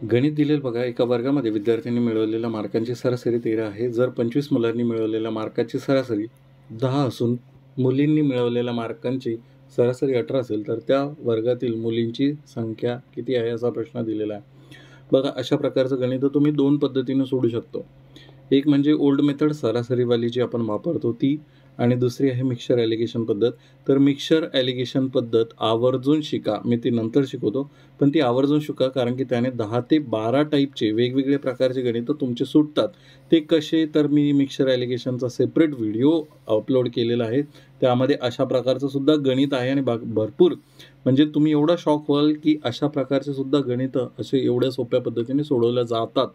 गणित दिलेलं बघा, एका वर्गामध्ये विद्यार्थ्यांनी मिळवलेल्या मार्कांची सरासरी 13 आहे. जर 25 मुलांनी मिळवलेल्या मार्काची सरासरी 10 असून मुलींनी मिळवलेल्या मार्कांची सरासरी 18 असेल, तर त्या वर्गातील मुलींची संख्या किती आहे असा प्रश्न दिलेला आहे. बघा, अशा प्रकारचं गणित तुम्ही 2 पद्धतीनं सोडू शकतो. एक म्हणजे ओल्ड मेथड सरासरीवाली जी आपण वापरतो ती, आणि दुसरी आहे मिक्सचर ॲलिगेशन पद्धत. तर मिक्सचर ॲलिगेशन पद्धत आवर्जून शिका, मी ती नंतर शिकवतो, पण ती आवर्जून शिका, कारण की त्याने 10 ते 12 टाईपचे वेगवेगळे प्रकारचे गणितं तुमचे सुटतात. ते कसे, तर मी मिक्सचर ॲलिगेशनचा सेपरेट व्हिडिओ अपलोड केलेला आहे. त्यामध्ये अशा प्रकारचं सुद्धा गणित आहे आणि भरपूर, म्हणजे तुम्ही एवढा शॉक व्हाल की अशा प्रकारचे सुद्धा गणितं असे एवढ्या सोप्या पद्धतीने सोडवल्या जातात,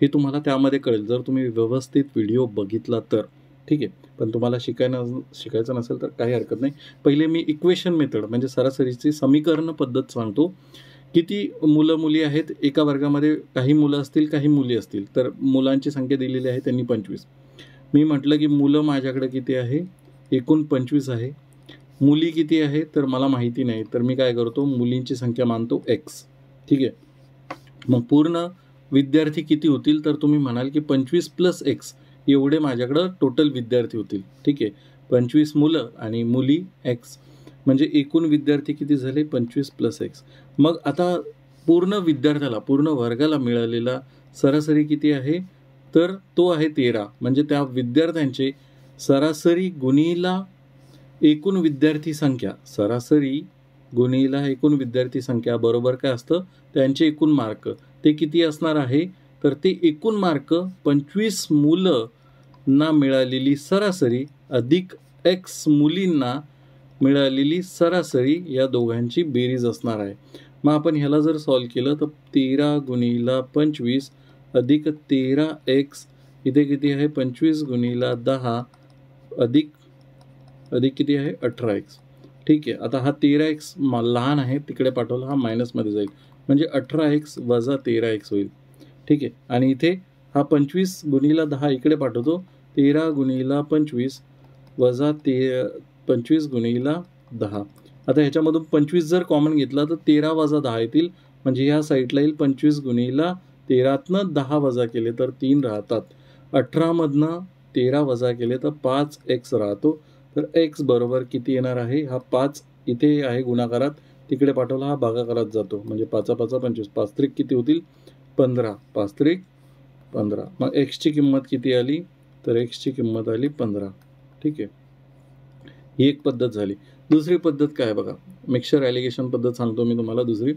हे तुम्हाला त्यामध्ये कळेल जर तुम्ही व्यवस्थित व्हिडिओ बघितला तर. ठीक आहे, पण तुम्हाला शिकायचं नसेल तर काही हरकत नाही. पहिले मी इक्वेशन मेथड म्हणजे सरासरीची समीकरण पद्धत सांगतो. किती मुलं मुली आहेत एका वर्गामध्ये, काही मुलं असतील काही मुली असतील, तर मुलांची संख्या दिलेली आहे त्यांनी 25. मी म्हटलं की मुलं माझ्याकडे किती आहे, एकूण 25 आहे. मुली किती आहे तर मला माहिती नाही, तर मी काय करतो, मुलींची संख्या मानतो x. ठीक आहे, मग पूर्ण विद्यार्थी किती होतील, तर तुम्ही म्हणाल की 25 + x एवढे माझ्याकडं टोटल विद्यार्थी होतील. ठीक आहे, 25 मुलं आणि मुली x, म्हणजे एकूण विद्यार्थी किती झाले, 25 + x. मग आता पूर्ण विद्यार्थ्याला, पूर्ण वर्गाला मिळालेला सरासरी किती आहे, तर तो आहे 13. म्हणजे त्या विद्यार्थ्यांचे सरासरी गुणिला एकूण विद्यार्थी संख्या, सरासरी गुणिला एकूण विद्यार्थी संख्या बरोबर काय असतं, त्यांचे एकूण मार्क. ते किती असणार आहे, तर ते एकूण मार्क 25 मुलांना मिळालेली सरासरी अधिक x मुलींना मिळालेली सरासरी या दोघांची बेरीज असणार आहे. मग आपण ह्याला जर सॉल्व केलं तर 13 गुणिला 25 अधिक 13x, इथे किती आहे, 25 गुणिला 10 अधिक किती आहे, 18x. ठीक आहे, आता हा 13x लहान आहे, तिकडे पाठवला, हा मायनसमध्ये जाईल, म्हणजे 18x वजा 13x होईल. ठीक आहे, आणि इथे हा 25 गुणिला 10 इकडे पाठवतो, 13 गुणिला 25 वजा 25 गुणिला 10. आता ह्याच्यामधून 25 जर कॉमन घेतला तर 13 वजा 10 येतील, म्हणजे ह्या साईडला येईल 25 गुणिला 13तनं 10 वजा केले तर 3 राहतात. 18मधनं 13 वजा केले तर 5x राहतो. तर x बरोबर किती येणार आहे, हा 5 इथे आहे गुणाकारात, तिकडे पाठवला, हा भागाकारात जातो, म्हणजे 5 5 25, 5 त्रिक किती होतील, 15, 5 त्रिक 15. मग एक्सची किंमत किती आली, तर एक्सची किंमत आली 15. ठीक आहे, ही एक पद्धत झाली. दुसरी पद्धत काय बघा, मिक्सचर ॲलिगेशन पद्धत सांगतो मी तुम्हाला दुसरी.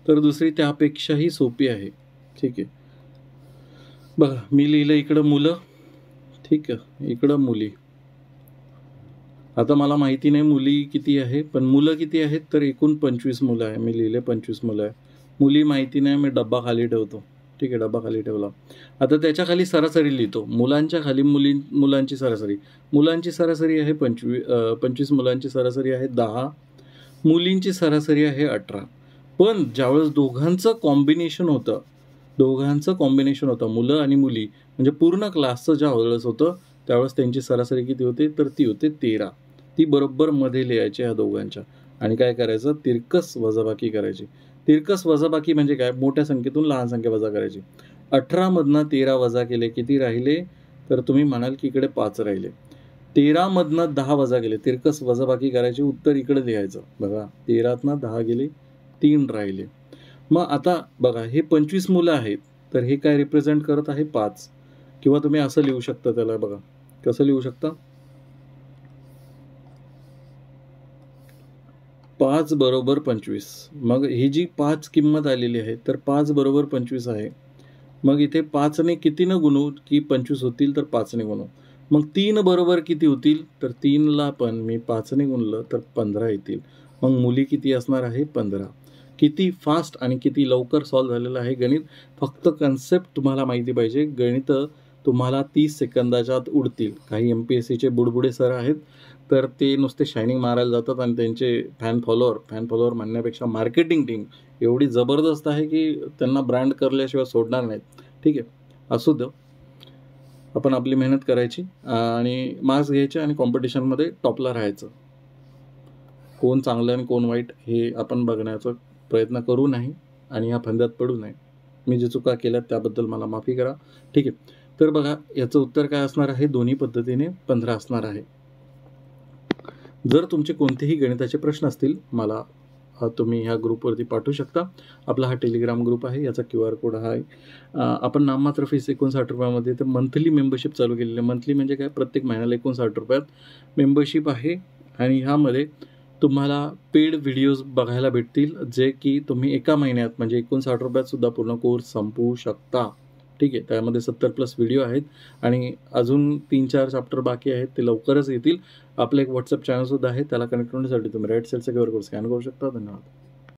तर दुसरी त्यापेक्षाही सोपी आहे. ठीक आहे, बघा, मी लिहिलं इकडं मुलं, ठीक आहे, इकडं मुली. आता मला माहिती नाही मुली किती आहे, पण मुलं किती आहेत, तर एकूण 25 मुलं आहे, मी लिहिले 25 मुलं आहे. मुली माहिती नाही, मी डब्बा खाली ठेवतो. ठीक आहे, डब्बा खाली ठेवला. आता त्याच्या खाली सरासरी लिहितो, मुलांच्या खाली मुलांची सरासरी. मुलांची सरासरी आहे 25 मुलांची सरासरी आहे 10, मुलींची सरासरी आहे 18. पण ज्यावेळेस दोघांचं कॉम्बिनेशन होतं, मुलं आणि मुली, म्हणजे पूर्ण क्लासचं ज्या वेळेस होतं, त्यावेळेस त्यांची सरासरी किती होते, तर ती होते 13. ती बरोबर मध्ये लिहायची ह्या दोघांच्या, आणि काय करायचं, तिरकस वजाबाकी करायची. तिरकस वजाबाकी म्हणजे काय, मोठ्या संख्येतून लहान संख्या वजा करायची. 18मधनं 13 वजा केले, किती राहिले, तर तुम्ही म्हणाल की इकडे 5 राहिले. 13मधनं 10 वजा केले, तिरकस वजाबाकी करायची, उत्तर इकडे लिहायचं. बघा, 13तनं 10 गेले, 3 राहिले. मग आता बघा, हे 25 मुलं आहेत, तर हे काय रिप्रेझेंट करत आहे, 5. किंवा तुम्ही असं लिहू शकता त्याला, बघा कसं लिहू शकता, 5 बरोबर 25. मग ही जी 5 किंमत आलेली आहे, तर 5 बरोबर 25 आहे. मग इथे 5ने कितीनं गुणू की 25 होतील, तर 5ने गुणू. मग 3 बरोबर किती होतील, तर 3ला पण मी 5ने गुणलं तर 15 येतील. मग मुली किती असणार आहे, 15. किती फास्ट आणि किती लवकर सॉल्व्ह झालेलं आहे गणित. फक्त कन्सेप्ट तुम्हाला माहिती पाहिजे. गणित तुम्हाला 30 सेकंदाच्या आत उडतील. काही MPSCचे बुडबुडे सर आहेत, तर ते नुसते शायनिंग मारायला जातात, आणि त्यांचे फॅन फॉलोअर म्हणण्यापेक्षा मार्केटिंग टीम एवढी जबरदस्त आहे की त्यांना ब्रँड करल्याशिवाय सोडणार नाहीत. ठीक आहे, असू दे, आपण आपली मेहनत करायची आणि मार्क्स घ्यायचे आणि कॉम्पिटिशनमध्ये टॉपला राहायचं. कोण चांगलं आणि कोण वाईट हे आपण बघण्याचा प्रयत्न करू नाही आणि ह्या फंद्यात पडू नये. मी जे चुका केल्यात त्याबद्दल मला माफी करा. ठीक आहे. तर बघा याचं उत्तर काय असणार आहे, दोन्ही पद्धतीने 15 असणार आहे. जर तुमचे कोणतेही गणिताचे प्रश्न असतील मला तुम्ही ह्या ग्रुपवरती पाठवू शकता. आपला हा टेलिग्राम ग्रुप आहे, याचा QR कोड हा आहे. आपण नाममात्र फीस ₹59 तर मंथली मेंबरशिप चालू केलेली आहे. मंथली म्हणजे काय, प्रत्येक महिन्याला ₹59 मेंबरशिप आहे आणि ह्यामध्ये तुम्हाला पेड व्हिडिओज बघायला भेटतील, जे की तुम्ही एका महिन्यात म्हणजे ₹59 सुद्धा पूर्ण कोर्स संपवू शकता. ठीक आहे. त्यामध्ये 70+ व्हिडिओ आहेत आणि अजून 3-4 चॅप्टर बाकी आहेत, ते लवकरच येतील. आपलं एक WhatsApp चॅनलसुद्धा आहे, त्याला कनेक्ट होण्यासाठी तुम्ही राईट साईडचा QR कोड स्कॅन करू शकता. धन्यवाद.